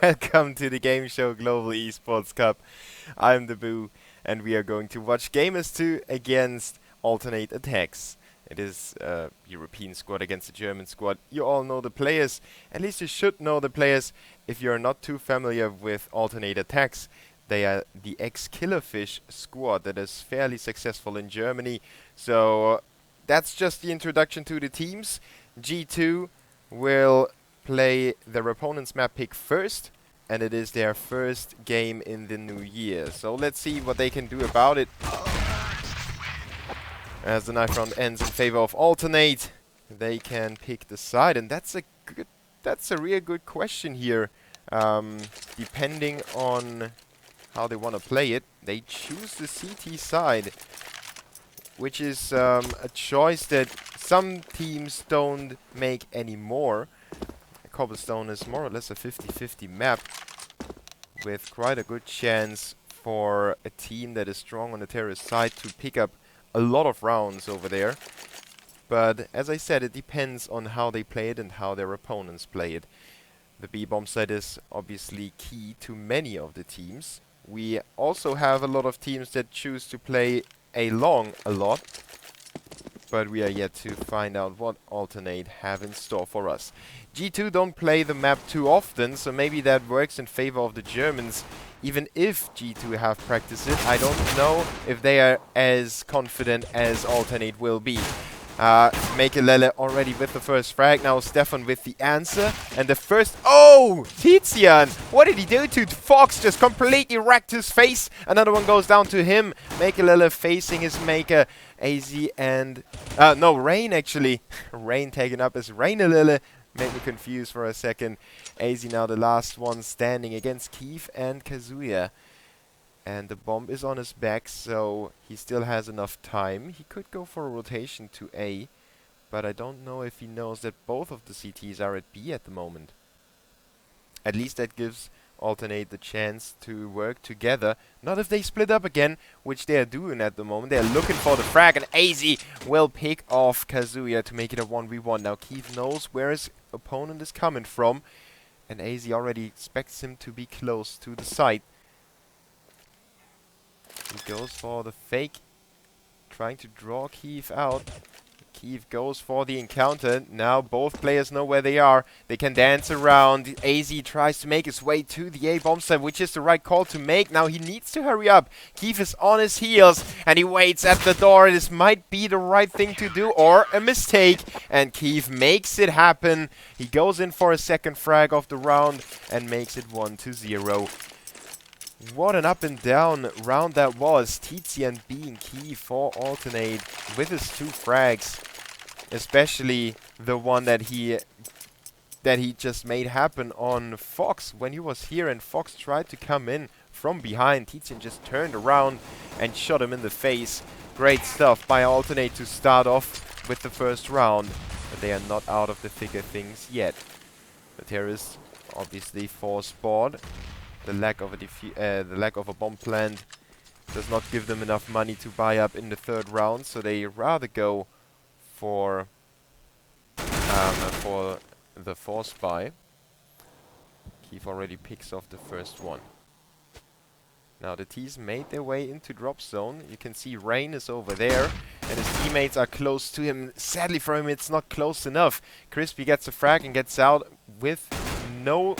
Welcome to the Gameshow Global Esports Cup. I'm the Boo, and we are going to watch Gamers 2 against aTTaX. It is a European squad against a German squad. You all know the players. At least you should know the players if you're not too familiar with aTTaX. They are the ex-Killerfish squad that is fairly successful in Germany. So that's just the introduction to the teams. G2 will play their opponent's map pick first, and it is their first game in the new year. So let's see what they can do about it. As the knife round ends in favor of alternate, they can pick the side, and that's a real good question here. Depending on how they want to play it, they choose the CT side, which is a choice that some teams don't make anymore. Cobblestone is more or less a 50-50 map with quite a good chance for a team that is strong on the terrorist side to pick up a lot of rounds over there. But as I said, it depends on how they play it and how their opponents play it. The B-bomb side is obviously key to many of the teams. We also have a lot of teams that choose to play A-long a lot, but we are yet to find out what alternate have in store for us. G2 don't play the map too often, so maybe that works in favor of the Germans. Even if G2 have practiced it, I don't know if they are as confident as alternate will be. Mekelele already with the first frag. Now Stefan with the answer. And the first... Oh! Tizian! What did he do to Fox? Just completely wrecked his face. Another one goes down to him. Mekelele facing his maker. AZ and... no, Rain actually. Rain taken up as Rainalele. Made me confused for a second. AZ now the last one standing against Keith and Kazuya. And the bomb is on his back, so he still has enough time. He could go for a rotation to A, but I don't know if he knows that both of the CTs are at B at the moment. At least that gives alternate the chance to work together. Not if they split up again, which they are doing at the moment. They are looking for the frag, and AZ will pick off Kazuya to make it a 1v1. Now Keith knows where his opponent is coming from, and AZ already expects him to be close to the site. He goes for the fake, trying to draw Keith out. Keith goes for the encounter. Now both players know where they are. They can dance around. AZ tries to make his way to the A-bomb site, which is the right call to make. Now he needs to hurry up. Keith is on his heels, and he waits at the door. This might be the right thing to do, or a mistake. And Keith makes it happen. He goes in for a second frag of the round, and makes it 1-0. What an up and down round that was. Tizian being key for alternate with his 2 frags. Especially the one that he just made happen on Fox when he was here and Fox tried to come in from behind. Tizian just turned around and shot him in the face. Great stuff by alternate to start off with the first round. But they are not out of the thick of things yet. The terrorists obviously force board. The lack of a bomb plant does not give them enough money to buy up in the third round, so they rather go for the force buy. Keith already picks off the first one. Now the T's made their way into drop zone. You can see Rain is over there, and his teammates are close to him. Sadly for him, it's not close enough. Crispy gets a frag and gets out with no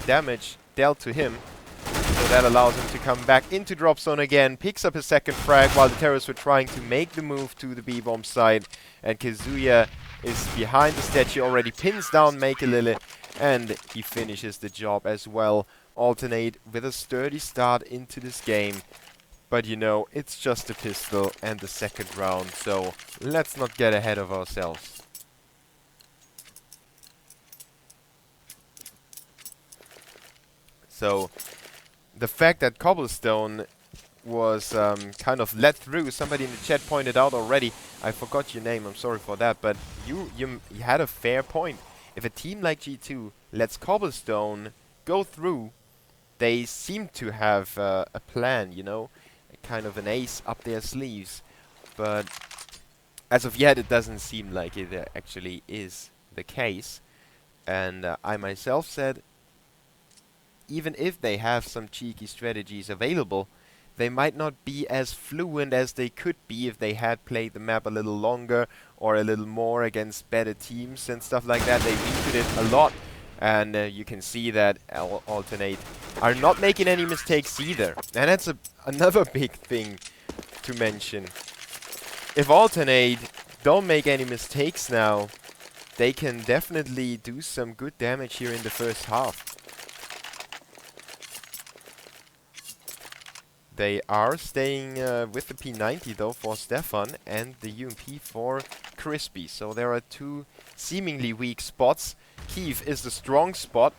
damage dealt to him. So that allows him to come back into drop zone again, picks up his second frag while the terrorists were trying to make the move to the B-bomb side. And Kazuya is behind the statue, already pins down Mekelele, and he finishes the job as well. Alternate with a sturdy start into this game. But you know, it's just a pistol and the second round, so let's not get ahead of ourselves. So, the fact that Cobblestone was kind of let through, somebody in the chat pointed out already, I forgot your name, I'm sorry for that, but you had a fair point. If a team like G2 lets Cobblestone go through, they seem to have a plan, you know, kind of an ace up their sleeves. But as of yet, it doesn't seem like it actually is the case. And I myself said, even if they have some cheeky strategies available, they might not be as fluent as they could be if they had played the map a little longer or a little more against better teams and stuff like that. They weakened it a lot, and you can see that aTTaX are not making any mistakes either. And that's another big thing to mention. If aTTaX don't make any mistakes now, they can definitely do some good damage here in the first half. They are staying with the P90 though for Stefan and the UMP for Crispy. So there are two seemingly weak spots. Keith is the strong spot.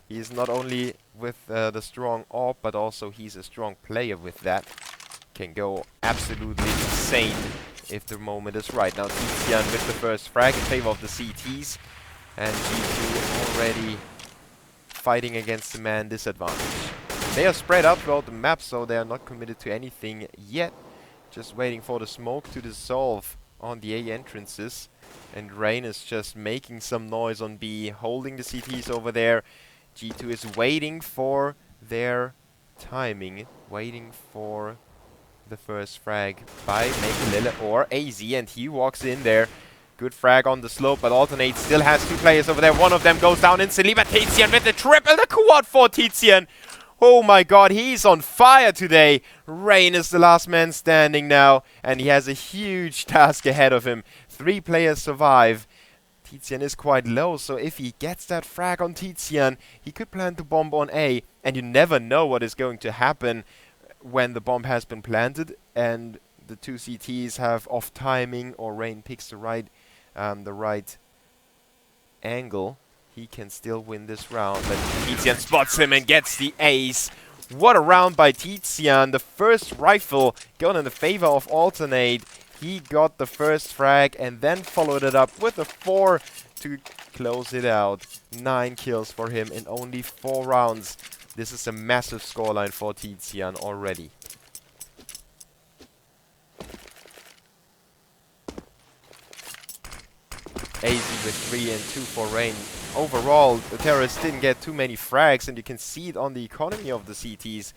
He is not only with the strong AWP, but also he's a strong player with that. Can go absolutely insane if the moment is right. Now aTTaX with the first frag in favor of the CTs. And G2 already fighting against the man disadvantage. They are spread out throughout the map, so they are not committed to anything yet. Just waiting for the smoke to dissolve on the A entrances. And Rain is just making some noise on B, holding the CTs over there. G2 is waiting for their timing, waiting for the first frag by Makelele or AZ, and he walks in there. Good frag on the slope, but aTTaX still has two players over there. One of them goes down instantly, but aTTaX with the triple, the quad for aTTaX. Oh my god, he's on fire today. Rain is the last man standing now, and he has a huge task ahead of him. 3 players survive. aTTaX is quite low, so if he gets that frag on aTTaX, he could plant the bomb on A, and you never know what is going to happen when the bomb has been planted and the two CTs have off timing, or Rain picks the right angle. He can still win this round, but aTTaX spots him and gets the ace. What a round by aTTaX. The first rifle going in the favor of aTTaX. He got the first frag and then followed it up with a 4 to close it out. 9 kills for him in only 4 rounds. This is a massive scoreline for aTTaX already. AZ with 3 and 2 for Rain. Overall, the terrorists didn't get too many frags, and you can see it on the economy of the CTs.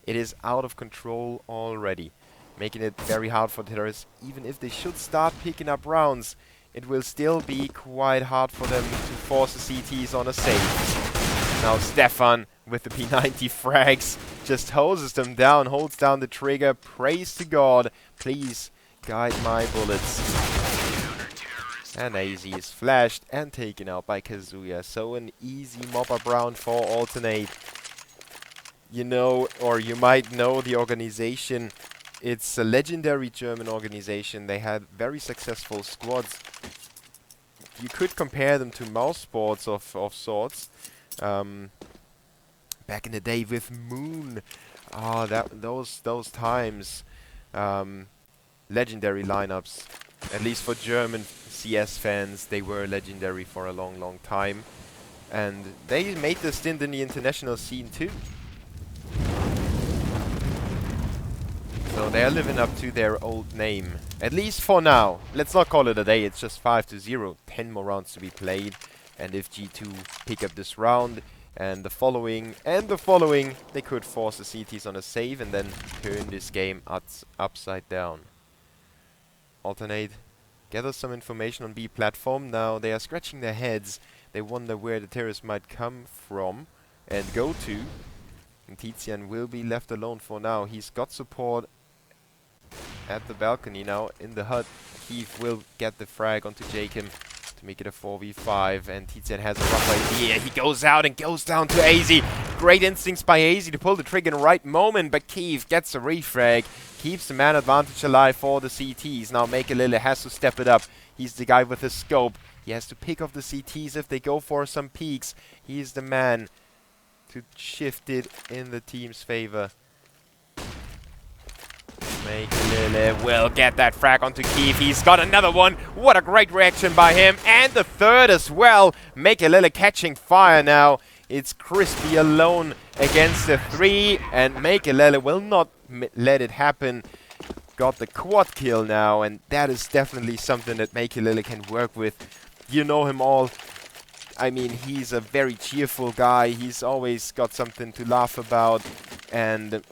It is out of control already, making it very hard for terrorists. Even if they should start picking up rounds, it will still be quite hard for them to force the CTs on a save. Now Stefan with the P90 frags just hoses them down, holds down the trigger. Praise to God, please guide my bullets. And AZ is flashed and taken out by Kazuya. So an easy mop-up round for aTTaX. You know, or you might know the organization. It's a legendary German organization. They had very successful squads. You could compare them to mouse sports of sorts. Back in the day with Moon. Ah, those times. Legendary lineups. At least for German CS fans, they were legendary for a long time. And they made the stint in the international scene too. So they're living up to their old name. At least for now. Let's not call it a day, it's just 5-0. 10 more rounds to be played. And if G2 pick up this round and the following, they could force the CTs on a save and then turn this game upside down. aTTaX gather some information on B platform. Now they are scratching their heads. They wonder where the terrorists might come from and go to. And aTTaX will be left alone for now. He's got support at the balcony now in the hut. Keith will get the frag onto Jacob to make it a 4v5. And aTTaX has a rough idea. He goes out and goes down to AZ. Great instincts by AZ to pull the trigger in the right moment, but Keith gets a refrag. Keeps the man advantage alive for the CTs. Now Makelele has to step it up. He's the guy with the scope. He has to pick off the CTs if they go for some peeks. He's the man to shift it in the team's favor. Makelele will get that frag onto Keith. He's got another one. What a great reaction by him. And the third as well. Makelele catching fire now. It's Crispy alone against the 3. And Makelele will not let it happen. Got the quad kill now. And that is definitely something that Makelele can work with. You know him all. I mean, he's a very cheerful guy. He's always got something to laugh about. And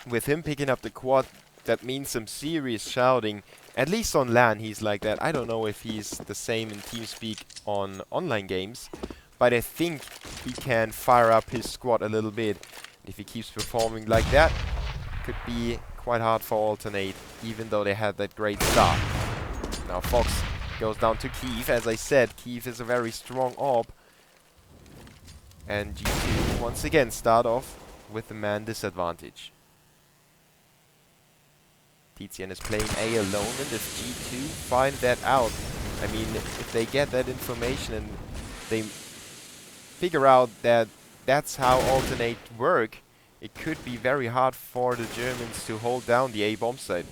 with him picking up the quad, that means some serious shouting. At least on LAN, he's like that. I don't know if he's the same in TeamSpeak on online games, but I think he can fire up his squad a little bit. And if he keeps performing like that, could be quite hard for Alternate, even though they had that great start. Now Fox goes down to Keith. As I said, Keith is a very strong AWP. And G2 once again start off with the man disadvantage. TCN is playing A alone, and if G2 find that out, I mean, if they get that information and they figure out that that's how Alternate work, it could be very hard for the Germans to hold down the A bomb site.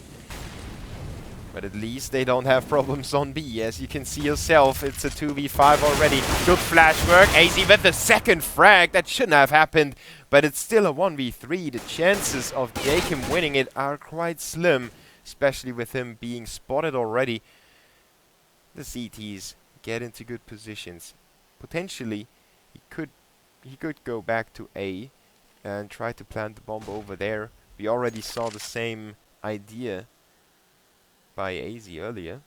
But at least they don't have problems on B. As you can see yourself, it's a 2v5 already. Good flash work. AZ with the second frag. That shouldn't have happened, but it's still a 1v3. The chances of Jacob winning it are quite slim, especially with him being spotted already. The CTs get into good positions. Potentially, he could go back to A and try to plant the bomb over there. We already saw the same idea by AZ earlier,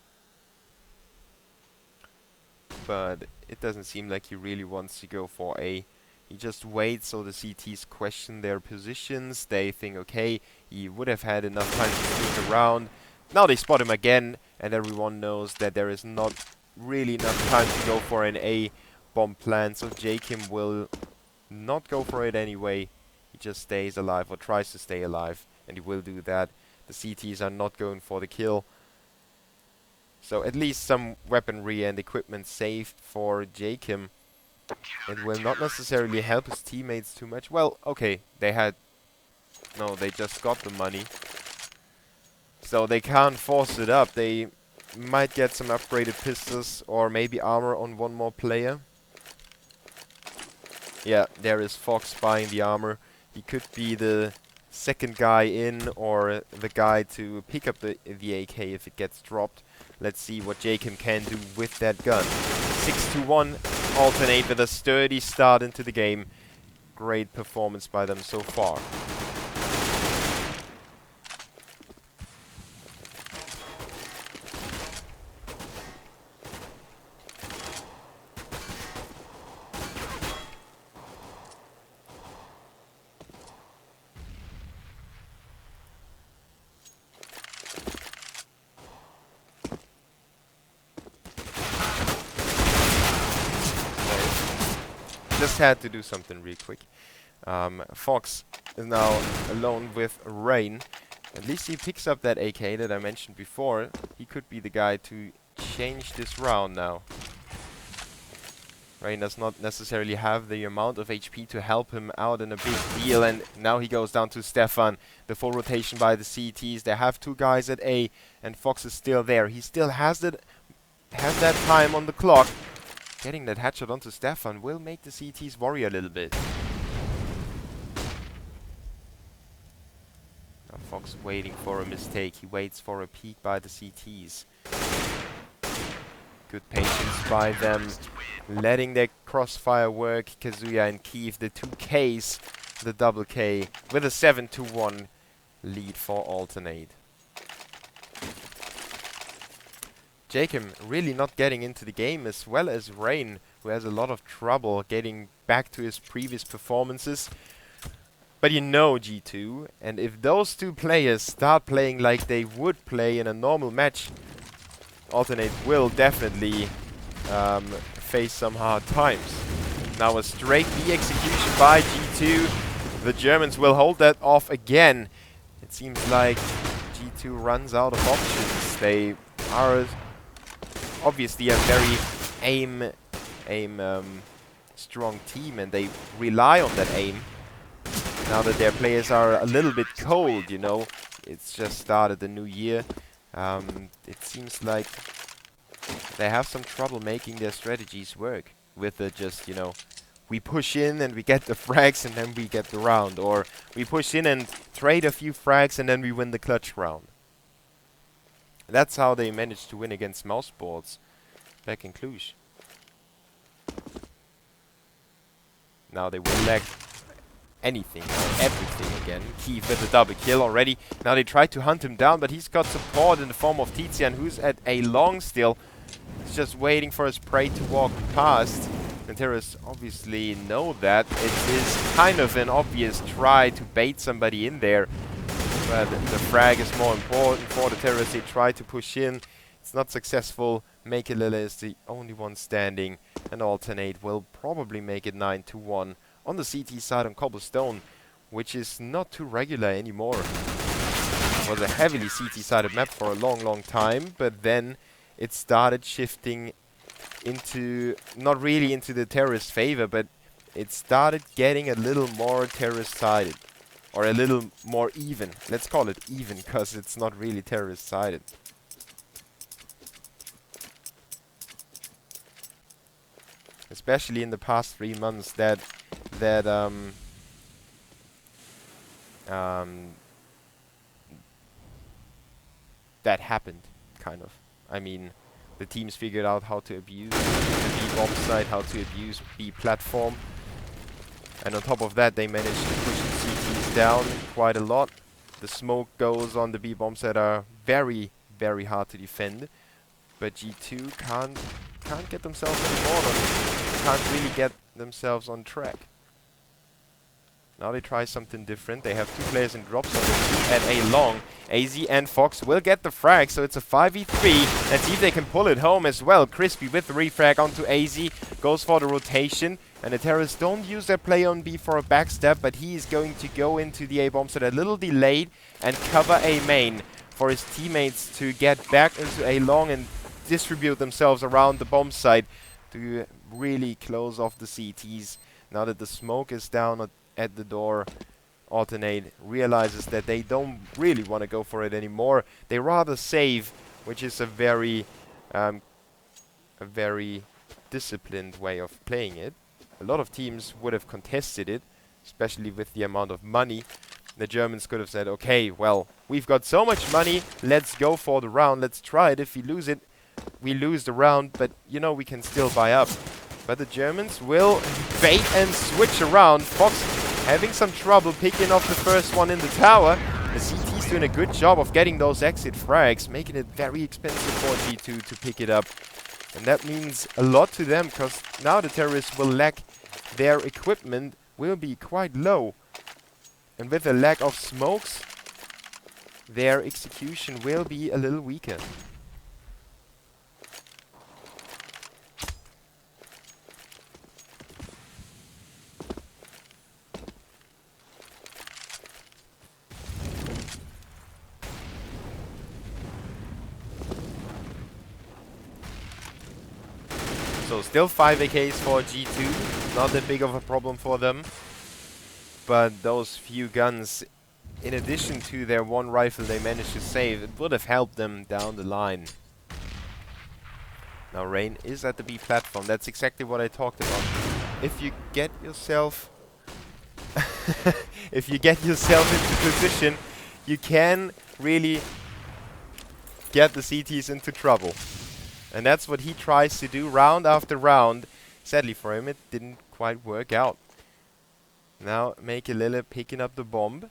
but it doesn't seem like he really wants to go for A. He just waits, so the CTs question their positions. They think, okay, he would have had enough time to sneak around. Now they spot him again, and everyone knows that there is not really enough time to go for an A bomb plant, so Jakim will not go for it anyway. He just stays alive, or tries to stay alive, and he will do that. The CTs are not going for the kill. So at least some weaponry and equipment saved for Jakim. It will not necessarily help his teammates too much. Well, okay, they just got the money. So they can't force it up. They might get some upgraded pistols or maybe armor on one more player. Yeah, there is Fox buying the armor. He could be the second guy in or the guy to pick up the AK if it gets dropped. Let's see what Jacob can do with that gun. 6-1, Alternate with a sturdy start into the game. Great performance by them so far. Just had to do something real quick. Fox is now alone with Rain. At least he picks up that AK that I mentioned before. He could be the guy to change this round now. Rain does not necessarily have the amount of HP to help him out in a big deal, and now he goes down to Stefan. The full rotation by the CTs. They have two guys at A, and Fox is still there. He still has that time on the clock. Getting that headshot onto Stefan will make the CTs worry a little bit. Now Fox waiting for a mistake. He waits for a peek by the CTs. Good patience by them. Letting their crossfire work. Kazuya and Keith, the two Ks, the double K, with a 7-1 lead for Alternate. Jacob really not getting into the game, as well as Rain, who has a lot of trouble getting back to his previous performances. But you know G2, and if those two players start playing like they would play in a normal match, Alternate will definitely face some hard times. Now a straight B execution by G2. The Germans will hold that off again. It seems like G2 runs out of options. They are obviously a very aim strong team, and they rely on that aim. Now that their players are a little bit cold, you know, it's just started the new year. It seems like they have some trouble making their strategies work with the just, you know, we push in and we get the frags and then we get the round, or we push in and trade a few frags and then we win the clutch round. That's how they managed to win against Mouseboards back in Cluj. Now they will lack anything or everything again. Keith with a double kill already. Now they try to hunt him down, but he's got support in the form of Tizian, who's at a long still. He's just waiting for his prey to walk past. And terrorists obviously know that. It is kind of an obvious try to bait somebody in there. But the frag is more important for the terrorists. They try to push in. It's not successful. Mekelele is the only one standing. And aTTaX will probably make it 9-1 on the CT side on Cobblestone, which is not too regular anymore. It was a heavily CT-sided map for a long time, but then it started shifting into, not really into the terrorist favor, but it started getting a little more terrorist-sided. Or a little more even. Let's call it even, because it's not really terrorist-sided. Especially in the past 3 months that happened, kind of. I mean, the teams figured out how to abuse the B bomb site, how to abuse B platform. And on top of that, they managed to push the CTs down quite a lot. The smoke goes on the B bombs that are very, very hard to defend. But G2 can't get themselves anymore. Can't really get themselves on track. Now they try something different. They have 2 players in drops at a long. AZ and Fox will get the frag, so it's a 5v3. Let's see if they can pull it home as well. Crispy with the refrag onto AZ. Goes for the rotation. And the terrorists don't use their play on B for a backstab, but he is going to go into the A-bomb set a little delayed and cover A main for his teammates to get back into A long and distribute themselves around the bomb site to really close off the CTs. Now that the smoke is down at the door, aTTaX realizes that they don't really want to go for it anymore. They rather save, which is a very disciplined way of playing it. A lot of teams would have contested it, especially with the amount of money. The Germans could have said, okay, well, we've got so much money, let's go for the round, let's try it. If we lose it, we lose the round, but you know, we can still buy up. But the Germans will bait and switch around. Fox having some trouble picking off the first one in the tower. The CT's doing a good job of getting those exit frags, making it very expensive for G2 to pick it up. And that means a lot to them, because now the terrorists will lack their equipment, will be quite low. And with the lack of smokes, their execution will be a little weaker. So still 5 AKs for G2, not that big of a problem for them. But those few guns, in addition to their one rifle they managed to save, it would have helped them down the line. Now Rain is at the B platform, that's exactly what I talked about. If you get yourself if you get yourself into position, you can really get the CTs into trouble. And that's what he tries to do round after round. Sadly for him, it didn't quite work out. Now Mekelele picking up the bomb.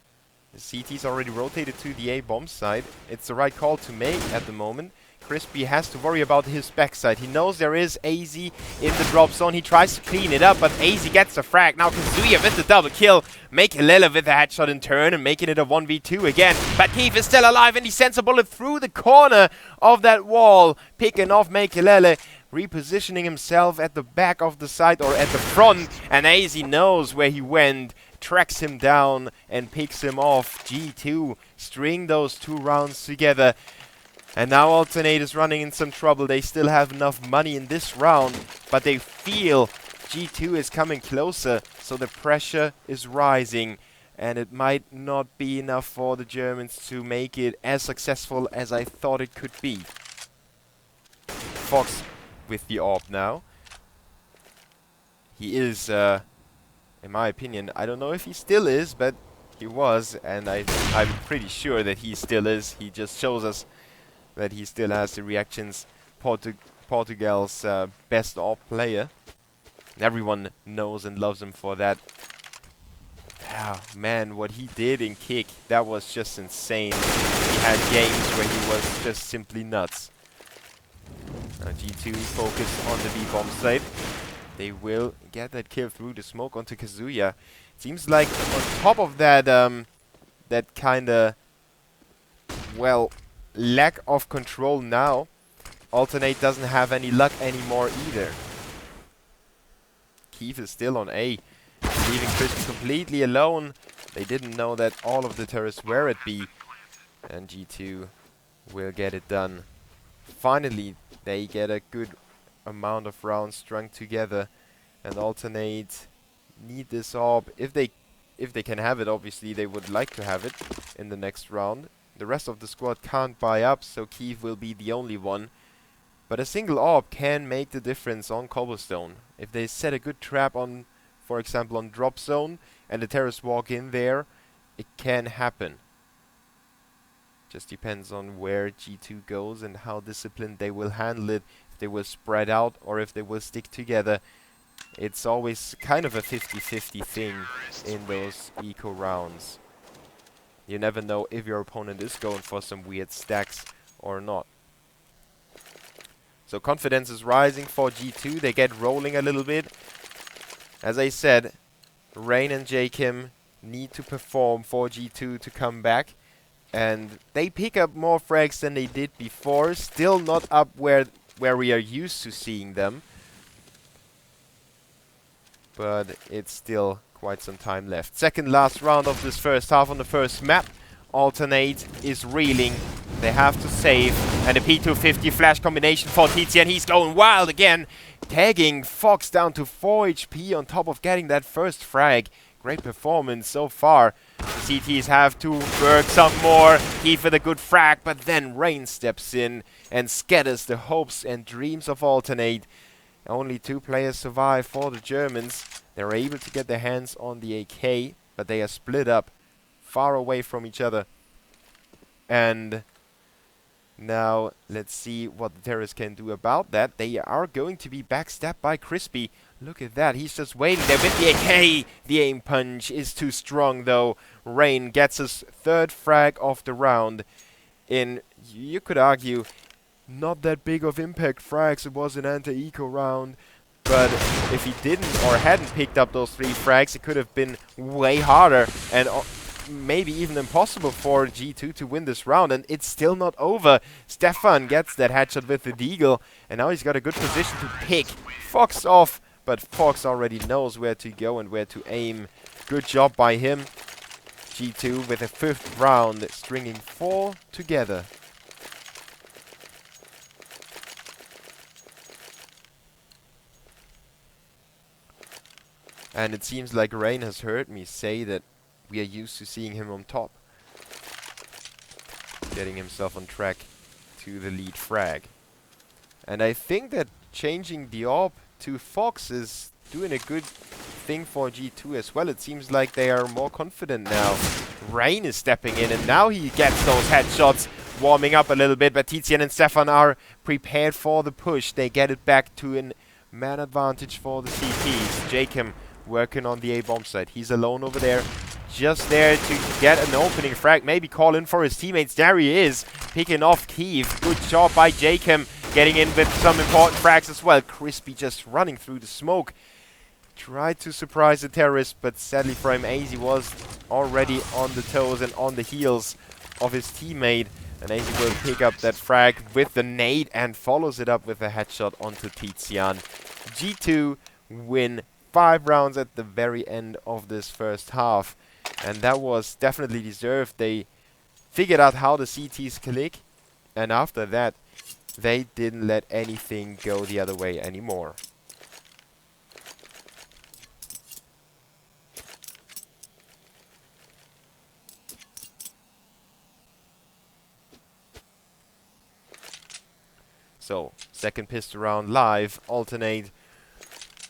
The CT's already rotated to the A bomb side. It's the right call to make at the moment. Crispy has to worry about his backside. He knows there is AZ in the drop zone. He tries to clean it up, but AZ gets the frag. Now Kazuya with the double kill. Mekelele with a headshot in turn and making it a 1v2 again. But Keith is still alive and he sends a bullet through the corner of that wall. Picking off Mekelele, repositioning himself at the back of the site or at the front. And AZ knows where he went, tracks him down and picks him off. G2 string those 2 rounds together. And now aTTaX is running in some trouble. They still have enough money in this round, but they feel G2 is coming closer, so the pressure is rising. And it might not be enough for the Germans to make it as successful as I thought it could be. Fox with the AWP now. He is, in my opinion, I don't know if he still is, but he was, and I'm pretty sure that he still is. He just shows us that he still has the reactions. Portugal's best AWP player. Everyone knows and loves him for that. Ah, man, what he did in kick, that was just insane. He had games where he was just simply nuts. G2 focus on the B-bomb site. They will get that kill through the smoke onto Kazuya. Seems like on top of that, that kinda, well, lack of control now, aTTaX doesn't have any luck anymore either. Keith is still on A, leaving Crispy completely alone. They didn't know that all of the terrorists were at B, and G2 will get it done. Finally, they get a good amount of rounds strung together, and aTTaX need this orb. If they can have it, obviously they would like to have it in the next round. The rest of the squad can't buy up, so Keith will be the only one. But a single orb can make the difference on Cobblestone. If they set a good trap on, for example, on drop zone, and the terrorists walk in there, it can happen. Just depends on where G2 goes and how disciplined they will handle it. If they will spread out or if they will stick together. It's always kind of a 50-50 thing in those eco rounds. You never know if your opponent is going for some weird stacks or not. So confidence is rising for G2. They get rolling a little bit. As I said, Rain and J-Kim need to perform for G2 to come back. And they pick up more frags than they did before. Still not up where we are used to seeing them. But it's still quite some time left. Second last round of this first half on the first map. aTTaX is reeling. They have to save. And a P250 flash combination for aTTaX. He's going wild again. Tagging Fox down to 4 HP on top of getting that first frag. Great performance so far. The CTs have to work some more. Keith with a good frag, but then Rain steps in and scatters the hopes and dreams of aTTaX. Only 2 players survive for the Germans. They're able to get their hands on the AK, but they are split up far away from each other. And now let's see what the terrorists can do about that. They are going to be backstabbed by Crispy. Look at that, he's just waiting there with the AK. The aim punch is too strong though. Rain gets his 3rd frag of the round. In, you could argue, not that big of impact frags. It was an anti-eco round. But if he didn't or hadn't picked up those 3 frags, it could have been way harder and maybe even impossible for G2 to win this round. And it's still not over. Stefan gets that headshot with the deagle, and now he's got a good position to pick Fox off. But Fox already knows where to go and where to aim. Good job by him. G2 with a 5th round, stringing 4 together. And it seems like Rain has heard me say that we are used to seeing him on top. Getting himself on track to the lead frag. And I think that changing the orb to Fox is doing a good thing for G2 as well. It seems like they are more confident now. Rain is stepping in and now he gets those headshots, warming up a little bit. But Tizian and Stefan are prepared for the push. They get it back to a man advantage for the CTs. Jacob working on the A-bomb side. He's alone over there. Just there to get an opening frag. Maybe call in for his teammates. There he is. Picking off Keith. Good job by Jacob. Getting in with some important frags as well. Crispy just running through the smoke. Tried to surprise the terrorist, but sadly for him, AZ was already on the toes and on the heels of his teammate. And AZ will pick up that frag with the nade and follows it up with a headshot onto Tizian. G2 win 5 rounds at the very end of this first half. And that was definitely deserved. They figured out how the CTs click. And after that, they didn't let anything go the other way anymore. So, second pistol round live. aTTaX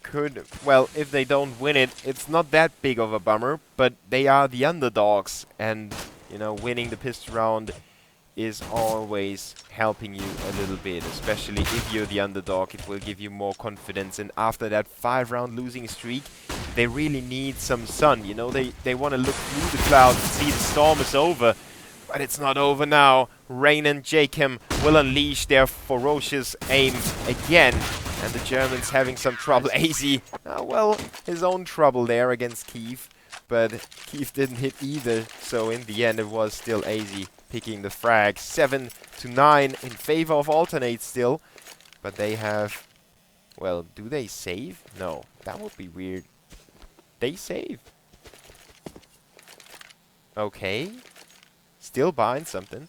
could, well, if they don't win it, it's not that big of a bummer, but they are the underdogs. And, you know, winning the pistol round is always helping you a little bit, especially if you're the underdog. It will give you more confidence, and after that 5-round losing streak, they really need some sun. You know, they want to look through the clouds and see the storm is over, but it's not over now. Rain and Jakem will unleash their ferocious aim again, and the Germans having some trouble. AZ, well, his own trouble there against Keith, but Keith didn't hit either, so in the end it was still AZ picking the frag. 7-9 in favor of Alternate still, but they have, well, do they save? No, that would be weird. They save. Okay. Still buying something.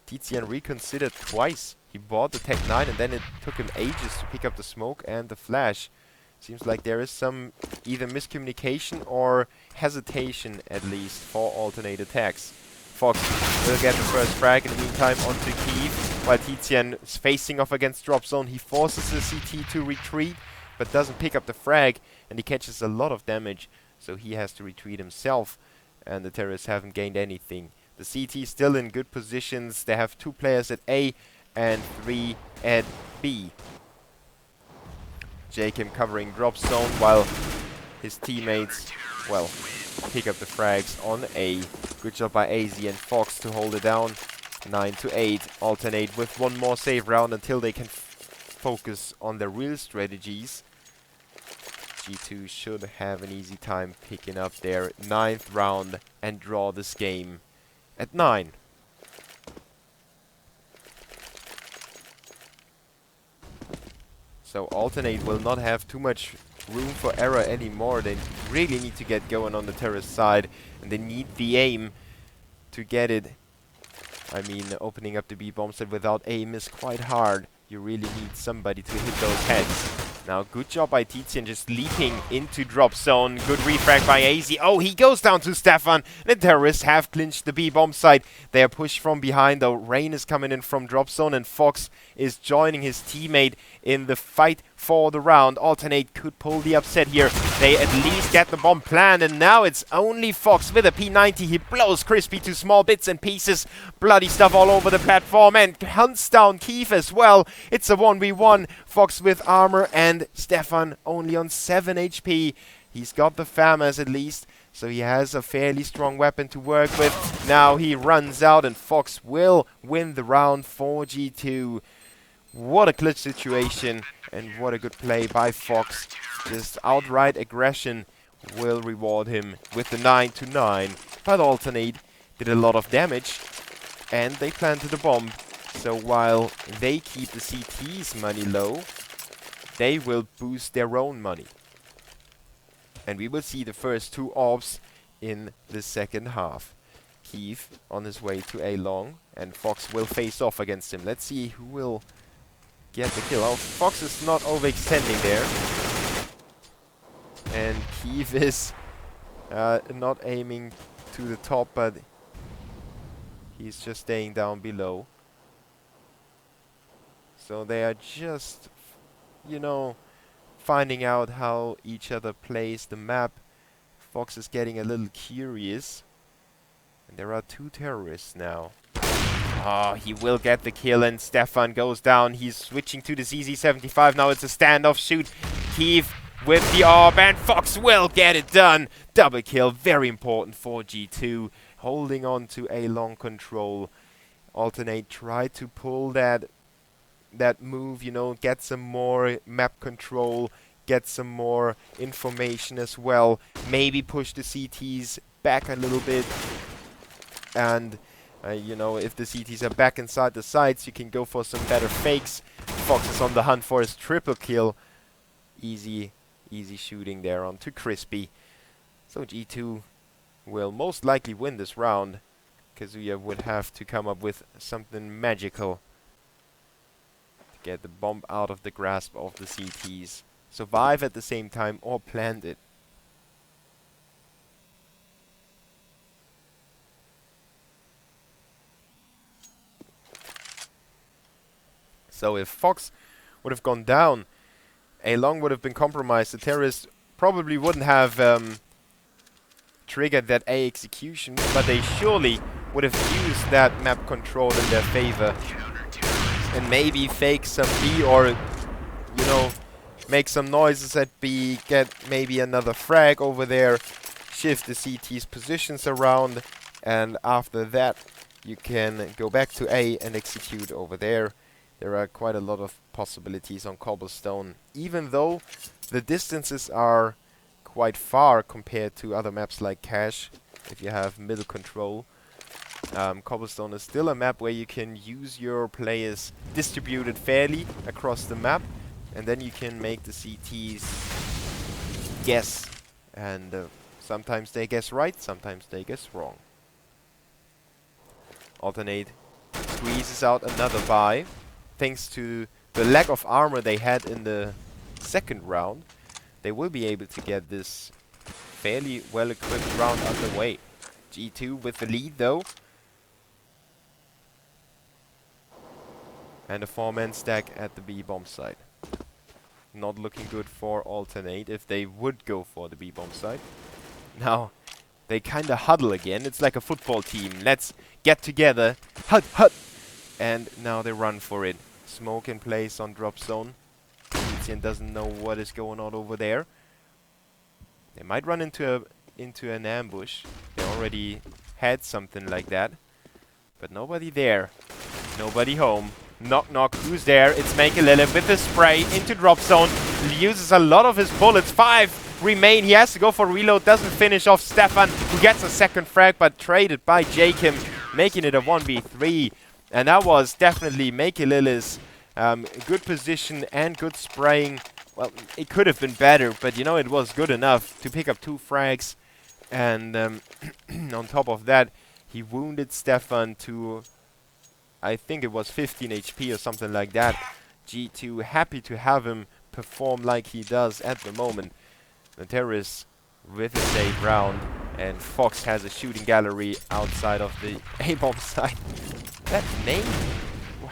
Tizian reconsidered twice. He bought the Tech 9 and then it took him ages to pick up the smoke and the flash. Seems like there is some either miscommunication or hesitation, at least, for alternate attacks. Fox will get the first frag in the meantime onto Keith, while Tizian is facing off against drop zone. He forces the CT to retreat, but doesn't pick up the frag, and he catches a lot of damage, so he has to retreat himself, and the terrorists haven't gained anything. The CT still in good positions. They have 2 players at A and 3 at B. Jakem covering drop zone while his teammates, well, pick up the frags on A. Good job by AZ and Fox to hold it down. 9-8. Alternate with 1 more save round until they can focus on their real strategies. G2 should have an easy time picking up their 9th round and draw this game at 9. So Alternate will not have too much room for error anymore. They really need to get going on the terrorist side, and they need the aim to get it. I mean, opening up the B bomb set without aim is quite hard. You really need somebody to hit those heads. Now, good job by Tizian just leaping into drop zone. Good refrag by AZ. Oh, he goes down to Stefan. The terrorists have clinched the B bomb site. They are pushed from behind, though. Rain is coming in from drop zone, and Fox is joining his teammate in the fight for the round. Alternate could pull the upset here. They at least get the bomb planned, and now it's only Fox with a P90. He blows Crispy to small bits and pieces. Bloody stuff all over the platform, and hunts down Keith as well. It's a 1v1. Fox with armor, and Stefan only on 7 HP. He's got the FAMAS at least, so he has a fairly strong weapon to work with. Now he runs out, and Fox will win the round for G2. What a clutch situation, and what a good play by Fox. Just outright aggression will reward him with the 9-9. But Alternate did a lot of damage, and they planted a bomb. So while they keep the CT's money low, they will boost their own money. And we will see the first 2 orbs in the second half. Keith on his way to A long, and Fox will face off against him. Let's see who will get the kill. Oh, Fox is not overextending there. And Keith is not aiming to the top, but he's just staying down below. So they are just, you know, finding out how each other plays the map. Fox is getting a little curious. And there are 2 terrorists now. Oh, he will get the kill, and Stefan goes down. He's switching to the ZZ75. Now it's a standoff shoot. Keith with the orb, and Fox will get it done. Double kill, very important for G2. Holding on to a long control. Alternate tried to pull that move, you know, get some more map control, get some more information as well. Maybe push the CTs back a little bit. And you know, if the CTs are back inside the sites, you can go for some better fakes. Fox is on the hunt for his triple kill. Easy shooting there onto Crispy. So G2 will most likely win this round. Kazuya would have to come up with something magical to get the bomb out of the grasp of the CTs. Survive at the same time or plant it. So if Fox would have gone down, A long would have been compromised. The terrorists probably wouldn't have triggered that A execution, but they surely would have used that map control in their favor and maybe fake some B, or, you know, make some noises at B, get maybe another frag over there, shift the CT's positions around, and after that you can go back to A and execute over there. There are quite a lot of possibilities on Cobblestone, even though the distances are quite far compared to other maps like Cache. If you have middle control, Cobblestone is still a map where you can use your players distributed fairly across the map, and then you can make the CTs guess, and sometimes they guess right, sometimes they guess wrong. aTTaX squeezes out another buy. Thanks to the lack of armor they had in the second round, they will be able to get this fairly well-equipped round underway. G2 with the lead though. And a 4-man stack at the B-bomb site. Not looking good for aTTaX if they would go for the B-bomb site. Now, they kinda huddle again. It's like a football team. Let's get together. Hut, hut! And now they run for it. Smoke in place on drop zone. Lucian doesn't know what is going on over there. They might run into an ambush. They already had something like that. But nobody there. Nobody home. Knock knock, who's there? It's makealele with the spray into drop zone. Uses a lot of his bullets. 5 remain. He has to go for reload. Doesn't finish off Stefan, who gets a second frag, but traded by Jakim, making it a 1v3. And that was definitely makealele's good position and good spraying. Well, it could have been better, but you know, it was good enough to pick up 2 frags. And on top of that, he wounded Stefan to, I think it was 15 HP or something like that. G2 happy to have him perform like he does at the moment. The terrorists with a safe round, and Fox has a shooting gallery outside of the A-bomb site. That name,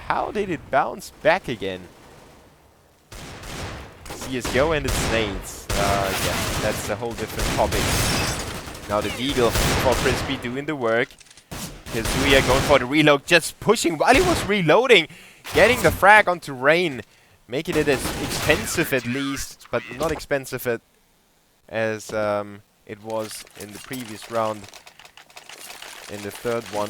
how did it bounce back again? CSGO and its nades. Yeah, that's a whole different topic. Now the Deagle for Frisbee doing the work. Kazuya going for the reload, just pushing while he was reloading. Getting the frag onto Rain. Making it as expensive at least, but not expensive as it was in the previous round, in the third one.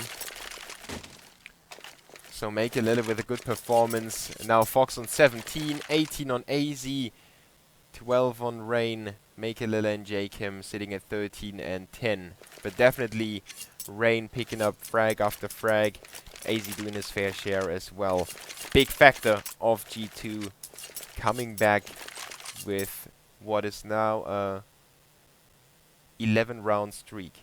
So makealele with a good performance. Now Fox on 17, 18 on AZ, 12 on Rain. makealele and Jakim sitting at 13 and 10. But definitely Rain picking up frag after frag. AZ doing his fair share as well. Big factor of G2 coming back with what is now a 11 round streak.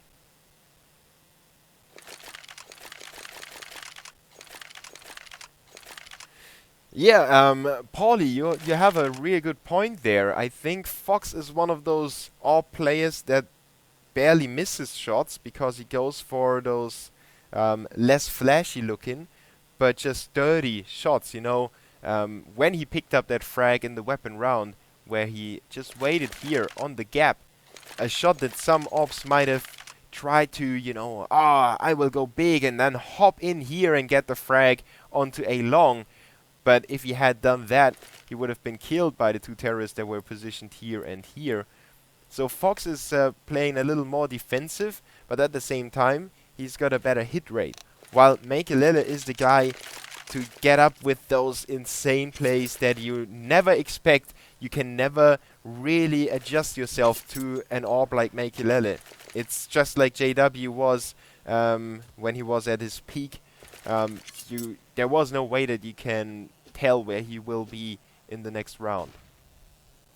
Yeah, Paulie, you have a really good point there. I think Fox is one of those AWP players that barely misses shots because he goes for those less flashy looking, but just dirty shots, you know. When he picked up that frag in the weapon round, where he just waited here on the gap, a shot that some AWPs might have tried to, you know, I will go big and then hop in here and get the frag onto a long. But if he had done that, he would have been killed by the 2 terrorists that were positioned here and here. So Fox is playing a little more defensive, but at the same time, he's got a better hit rate. While makealele is the guy to get up with those insane plays that you never expect. You can never really adjust yourself to an AWP like makealele. It's just like JW was when he was at his peak. There was no way that you can tell where he will be in the next round.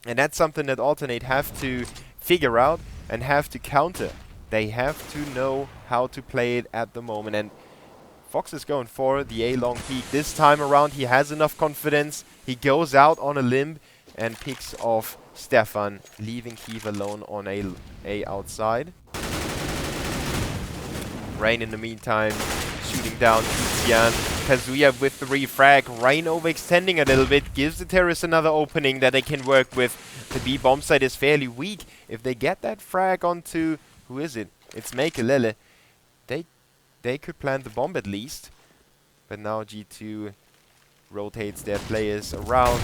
And that's something that aTTaX have to figure out and have to counter. They have to know how to play it at the moment. And Fox is going for the A long peak. This time around he has enough confidence. He goes out on a limb and picks off Stefan, leaving Keith alone on A outside. Rain in the meantime shooting down Tizian. Kazuya with the refrag. Rain overextending a little bit. Gives the terrorists another opening that they can work with. The B bomb site is fairly weak. If they get that frag onto... Who is it? It's makealele. They they could plant the bomb at least. But now G2 rotates their players around.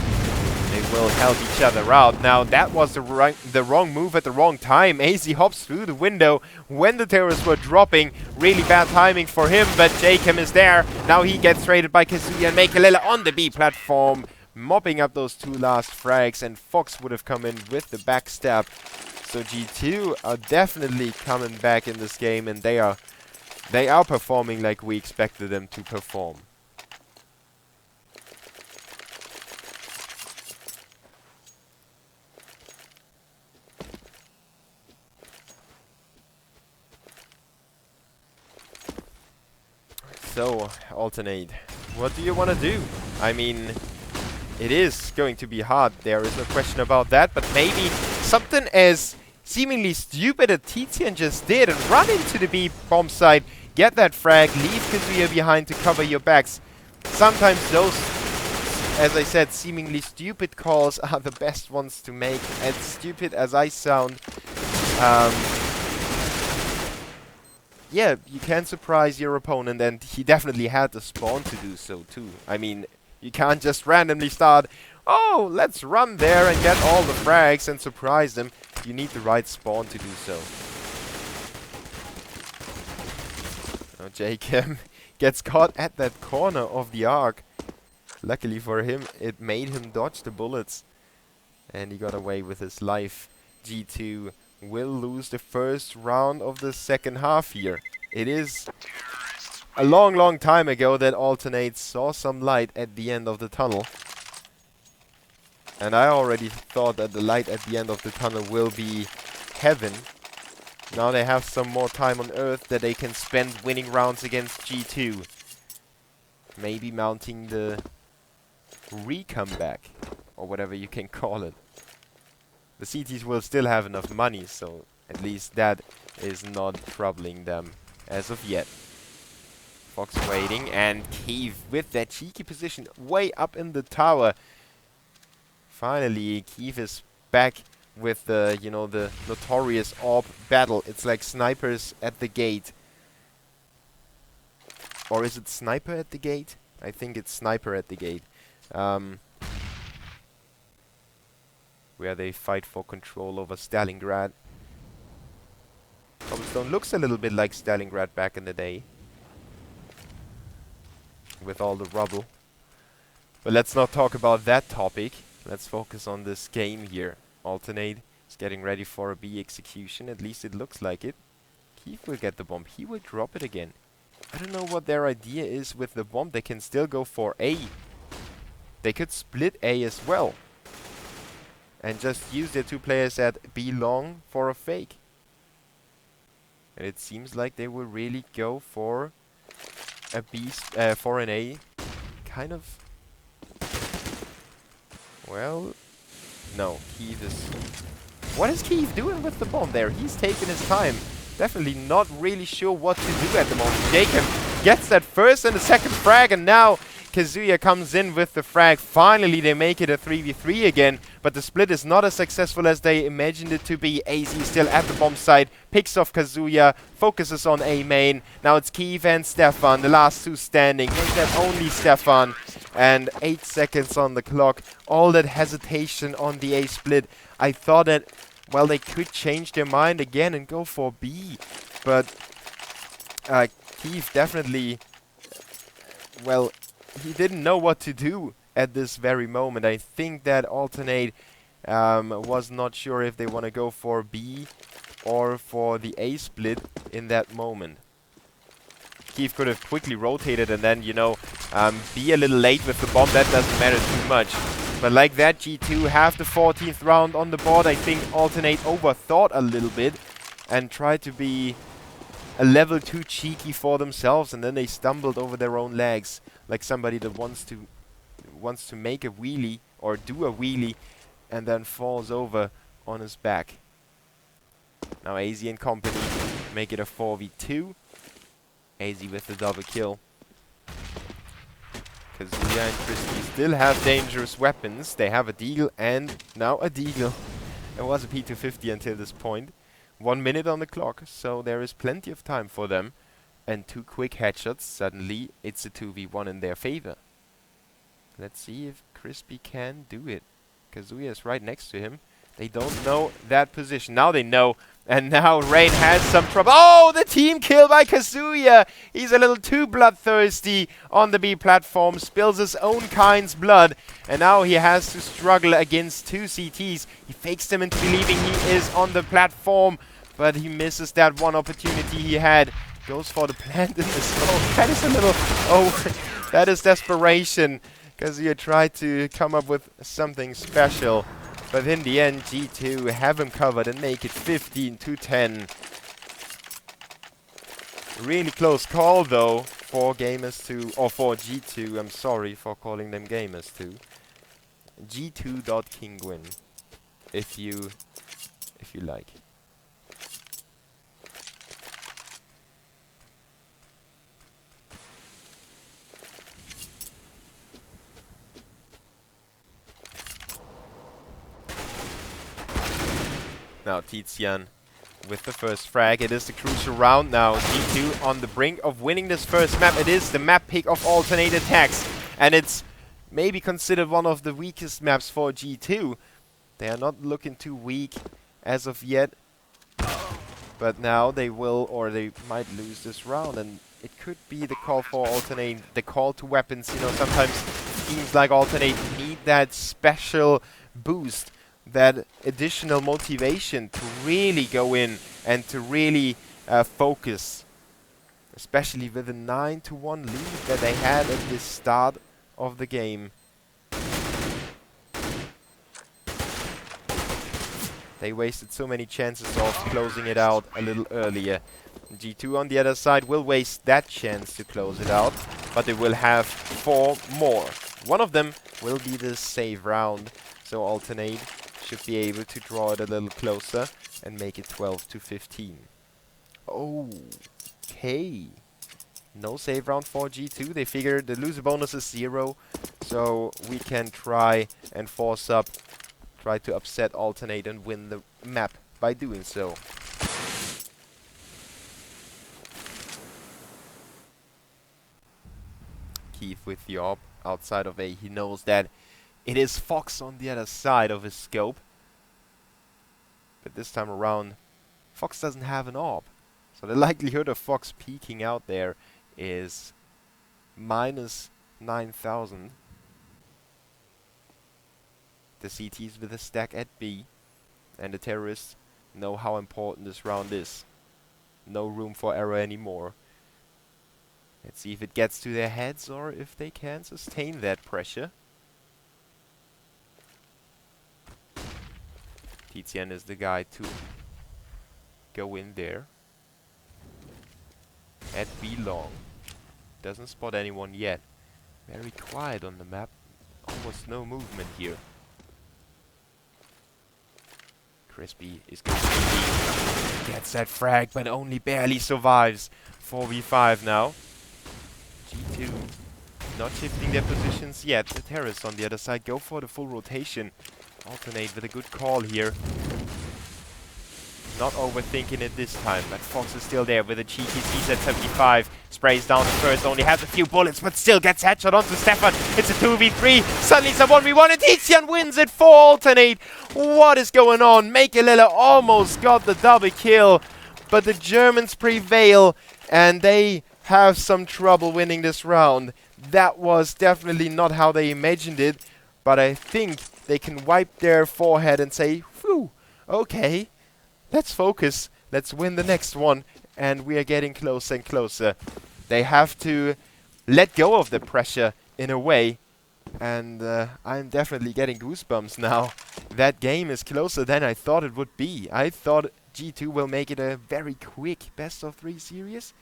They will help each other out. Now that was the wrong move at the wrong time. AZ hops through the window when the terrorists were dropping. Really bad timing for him, but Jakem is there. Now he gets traded by Kazuya and Mekalele on the B platform, mopping up those 2 last frags, and Fox would have come in with the backstab. So G2 are definitely coming back in this game, and they are performing like we expected them to perform. So, alternate. What do you want to do? I mean, it is going to be hard. There is no question about that. But maybe something as seemingly stupid as aTTaX just did and run into the B bomb site, get that frag, leave Kazuya behind to cover your backs. Sometimes those, as I said, seemingly stupid calls are the best ones to make. As stupid as I sound, yeah, you can surprise your opponent, and he definitely had the spawn to do so too. I mean, you can't just randomly start, oh, let's run there and get all the frags and surprise them. You need the right spawn to do so. Now Jakem gets caught at that corner of the arc. Luckily for him, it made him dodge the bullets, and he got away with his life. G2 will lose the first round of the second half here. It is a long time ago that Alternate saw some light at the end of the tunnel. And I already thought that the light at the end of the tunnel will be heaven. Now they have some more time on Earth that they can spend winning rounds against G2. Maybe mounting the re-comeback, or whatever you can call it. The CTs will still have enough money, so at least that is not troubling them as of yet. Fox waiting, and Keeve with that cheeky position way up in the tower. Finally, Keeve is back with the, you know, the notorious AWP battle. It's like snipers at the gate. Or is it sniper at the gate? I think it's sniper at the gate. Where they fight for control over Stalingrad. Cobblestone looks a little bit like Stalingrad back in the day, with all the rubble. But let's not talk about that topic. Let's focus on this game here. Alternate is getting ready for a B execution. At least it looks like it. Keith will get the bomb. He will drop it again. I don't know what their idea is with the bomb. They can still go for A. They could split A as well, and just use their 2 players at B long for a fake. And it seems like they will really go for a B, for an A. Kind of. Well, no. Keith is. What is Keith doing with the bomb there? He's taking his time. Definitely not really sure what to do at the moment. Jakem gets that first and the second frag, and now Kazuya comes in with the frag. Finally, they make it a 3v3 again, but the split is not as successful as they imagined it to be. AZ still at the bomb site, picks off Kazuya, focuses on A main. Now it's Keith and Stefan, the last 2 standing. Make that only Stefan, and 8 seconds on the clock. All that hesitation on the A split. I thought that, well, they could change their mind again and go for B, but Keith definitely, well, he didn't know what to do at this very moment. I think that Alternate was not sure if they want to go for B or for the A split in that moment. Keith could have quickly rotated and then, you know, be a little late with the bomb. That doesn't matter too much. But like that, G2 have the 14th round on the board. I think Alternate overthought a little bit and tried to be a level too cheeky for themselves, and then they stumbled over their own legs, like somebody that wants to make a wheelie or do a wheelie and then falls over on his back. Now AZ and company make it a 4v2. AZ with the double kill. Kazuya and Christie still have dangerous weapons. They have a deagle and now a deagle. It was a P250 until this point. 1 minute on the clock, so there is plenty of time for them and 2 quick headshots, suddenly it's a 2v1 in their favor. Let's see if Crispy can do it. Kazuya is right next to him. They don't know that position. Now they know. And now Rain has some trouble. Oh, the team kill by Kazuya. He's a little too bloodthirsty on the B platform. Spills his own kind's blood. And now he has to struggle against 2 CTs. He fakes them into believing he is on the platform. But he misses that one opportunity he had. Goes for the plant in the smoke. That is a little... Oh, that is desperation. Kazuya tried to come up with something special. But in the end, G2 have him covered and make it 15-10. Really close call though for Gamers 2, or for G2. I'm sorry for calling them Gamers 2. G2.Kinguin, if you like. Now Tizian with the first frag. It is the crucial round now. G2 on the brink of winning this first map. It is the map pick of alternate attacks. And it's maybe considered one of the weakest maps for G2. They are not looking too weak as of yet. But now they will, or they might lose this round. And it could be the call for alternate, the call to weapons. You know, sometimes teams like alternate need that special boost, that additional motivation to really go in and to really focus, especially with a 9-1 lead that they had at the start of the game. They wasted so many chances of closing it out a little earlier. G2 on the other side will waste that chance to close it out, but they will have 4 more. One of them will be the save round, so alternate should be able to draw it a little closer and make it 12-15. Okay. No save round for G2. They figure the loser bonus is 0, so we can try and force up, try to upset alternate and win the map by doing so. Keith with the AWP outside of A. He knows that it is Fox on the other side of his scope. But this time around, Fox doesn't have an AWP. So the likelihood of Fox peeking out there is minus 9,000. The CTs with a stack at B. And the terrorists know how important this round is. No room for error anymore. Let's see if it gets to their heads or if they can sustain that pressure. Tizian is the guy to go in there. At B long. Doesn't spot anyone yet. Very quiet on the map. Almost no movement here. Crispy is going to be. Gets that frag, but only barely survives. 4v5 now. G2 not shifting their positions yet. The terrorists on the other side go for the full rotation. Alternate with a good call here. Not overthinking it this time, but Fox is still there with a cheeky CZ75. Sprays down the first, only has a few bullets, but still gets headshot onto Stefan. It's a 2v3. Suddenly it's a 1v1 and Tizian wins it for alternate. What is going on? Makelele almost got the double kill, but the Germans prevail and they have some trouble winning this round. That was definitely not how they imagined it, but I think they can wipe their forehead and say, phew, okay. Let's focus, let's win the next one, and we are getting closer and closer. They have to let go of the pressure in a way, and I'm definitely getting goosebumps now. That game is closer than I thought it would be. I thought G2 will make it a very quick best-of-3 series.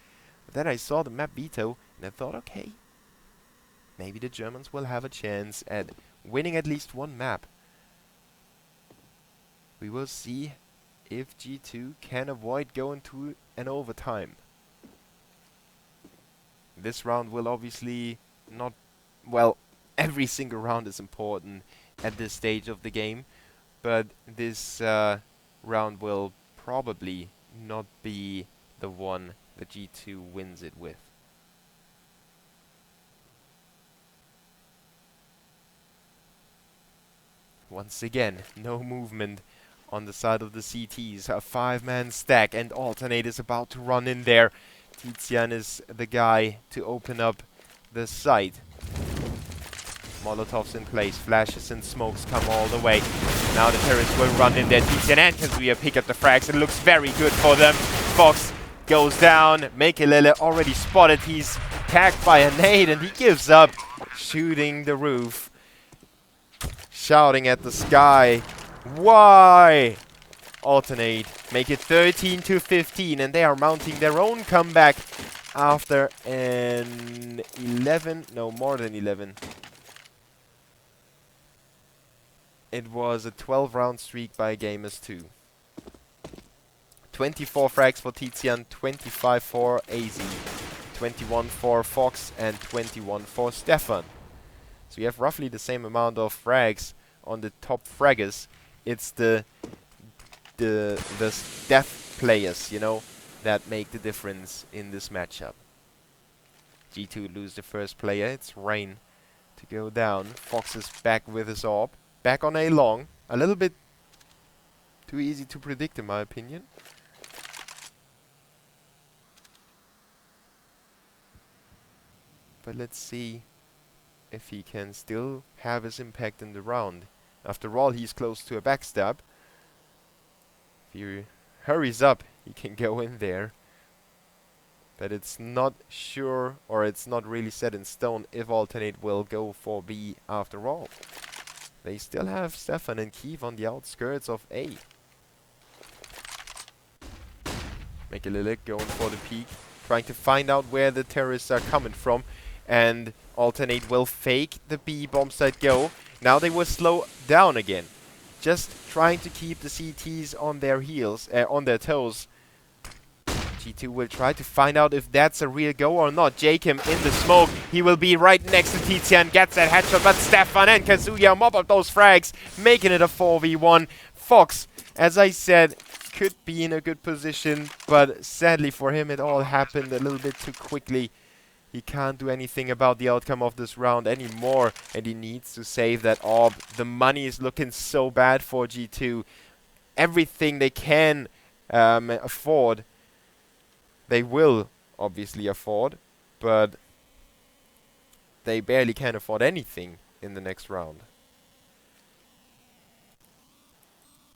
But then I saw the map veto, and I thought, okay, maybe the Germans will have a chance at winning at least one map. We will see if G2 can avoid going to an overtime. This round will obviously not... Well, every single round is important at this stage of the game, but this round will probably not be the one but G2 wins it with. Once again, no movement on the side of the CTs. A 5-man stack, and aTTaNate is about to run in there. Tizian is the guy to open up the site. Molotovs in place, flashes and smokes come all the way. Now the terrorists will run in there. Tizian and Kazuya pick up the frags. It looks very good for them. Fox goes down. Mekelele already spotted. He's tagged by a nade and he gives up, shooting the roof. Shouting at the sky. Why? aTTaNate make it 13-15, and they are mounting their own comeback after an 11, no, more than 11. It was a 12-round streak by Gamers 2. 24 frags for Tizian, 25 for AZ, 21 for Fox, and 21 for Stefan. So you have roughly the same amount of frags on the top fraggers. It's the death players, you know, that make the difference in this matchup. G2 lose the first player. It's Rain to go down. Fox is back with his AWP. Back on A long. A little bit too easy to predict in my opinion. But let's see if he can still have his impact in the round. After all, he's close to a backstab. If he hurries up, he can go in there. But it's not sure, or it's not really set in stone if aTTaNate will go for B after all. They still have Stefan and Keeve on the outskirts of A. Mekelele going for the peek, trying to find out where the terrorists are coming from. And aTTaNate will fake the B bomb site go. Now they will slow down again. Just trying to keep the CTs on their heels, on their toes. G2 will try to find out if that's a real go or not. Jacob in the smoke. He will be right next to Tizian. Gets that headshot, but Stefan and Kazuya mop up those frags, making it a 4v1. Fox, as I said, could be in a good position, but sadly for him it all happened a little bit too quickly. He can't do anything about the outcome of this round anymore, and he needs to save that AWP. The money is looking so bad for G2. Everything they can afford, they will obviously afford, but they barely can afford anything in the next round.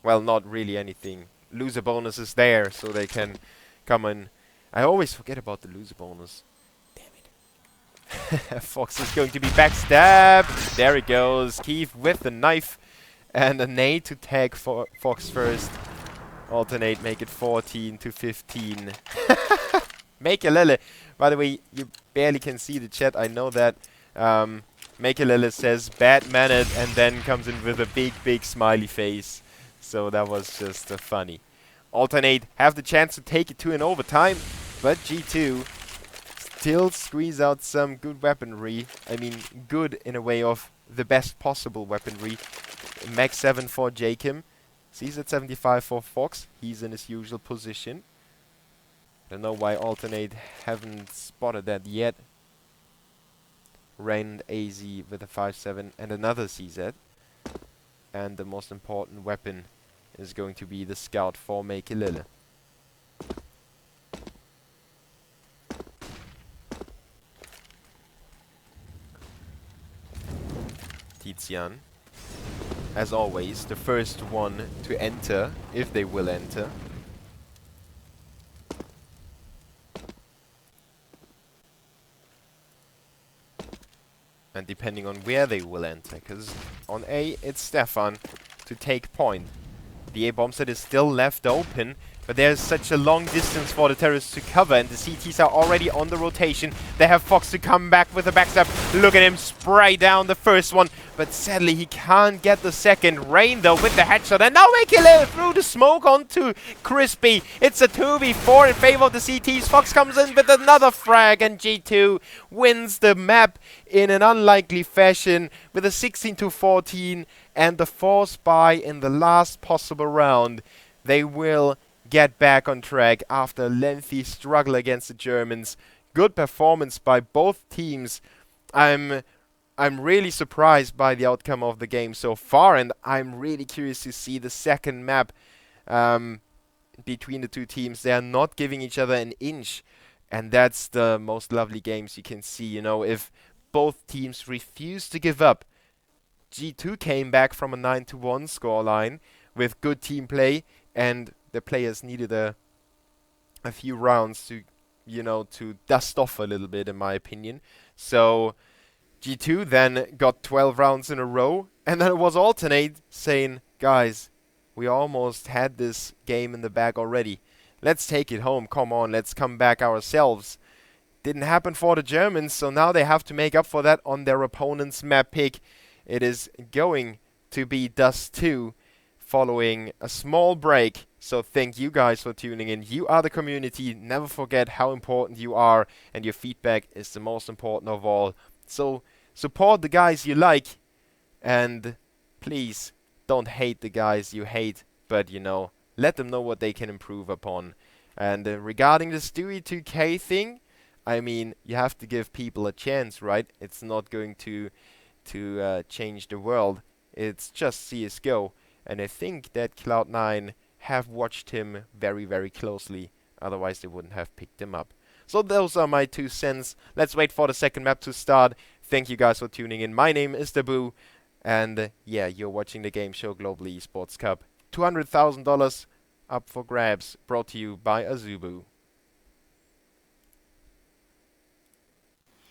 Well, not really anything. Loser bonus is there, so they can come in. I always forget about the loser bonus. Fox is going to be backstabbed. There it goes. Keeve with the knife and a nade to tag for Fox first. aTTaNate make it 14-15. Mekelele. By the way, you barely can see the chat. I know that. Mekelele says bad mannered and then comes in with a big smiley face. So that was just funny. aTTaNate have the chance to take it to an overtime, but G2 still squeeze out some good weaponry. I mean, good in a way of the best possible weaponry. Max 7 for Jacob. Sees at 75 for Fox. He's in his usual position. Don't know why aTTaNate haven't spotted that yet. Rain AZ with a 5-7 and another CZ. And the most important weapon is going to be the scout for Mekelele. Tizian, as always, the first one to enter, if they will enter. And depending on where they will enter, because on A it's Stefan to take point. The A bomb set is still left open, but there's such a long distance for the terrorists to cover, and the CTs are already on the rotation. They have Fox to come back with a backstab. Look at him spray down the first one, but sadly he can't get the second. Rain though with the headshot, and now Mekelele through the smoke onto Crispy. It's a 2v4 in favor of the CTs. Fox comes in with another frag, and G2 wins the map in an unlikely fashion with a 16-14 and the 4th bye in the last possible round. They will get back on track after a lengthy struggle against the Germans. Good performance by both teams. I'm I'm really surprised by the outcome of the game so far, and I'm really curious to see the second map um, between the two teams. They are not giving each other an inch, and that's the most lovely games you can see. You know, if both teams refuse to give up. G2 came back from a 9-1 scoreline with good team play, and the players needed a few rounds to, to dust off a little bit, in my opinion. So G2 then got 12 rounds in a row, and then it was aTTaX saying, guys, we almost had this game in the bag already. Let's take it home. Come on, let's come back ourselves. Didn't happen for the Germans, so now they have to make up for that on their opponent's map pick. It is going to be Dust 2 following a small break. So thank you guys for tuning in. You are the community. Never forget how important you are, and your feedback is the most important of all. So support the guys you like, and please don't hate the guys you hate, but let them know what they can improve upon. And regarding the Stewie 2K thing, I mean, you have to give people a chance, right? It's not going to change the world. It's just CSGO. And I think that Cloud9 have watched him very, very closely. Otherwise, they wouldn't have picked him up. So those are my 2 cents. Let's wait for the second map to start. Thank you guys for tuning in. My name is Dabu. And yeah, you're watching the Gameshow Global eSports Cup. $200,000 up for grabs. Brought to you by Azubu.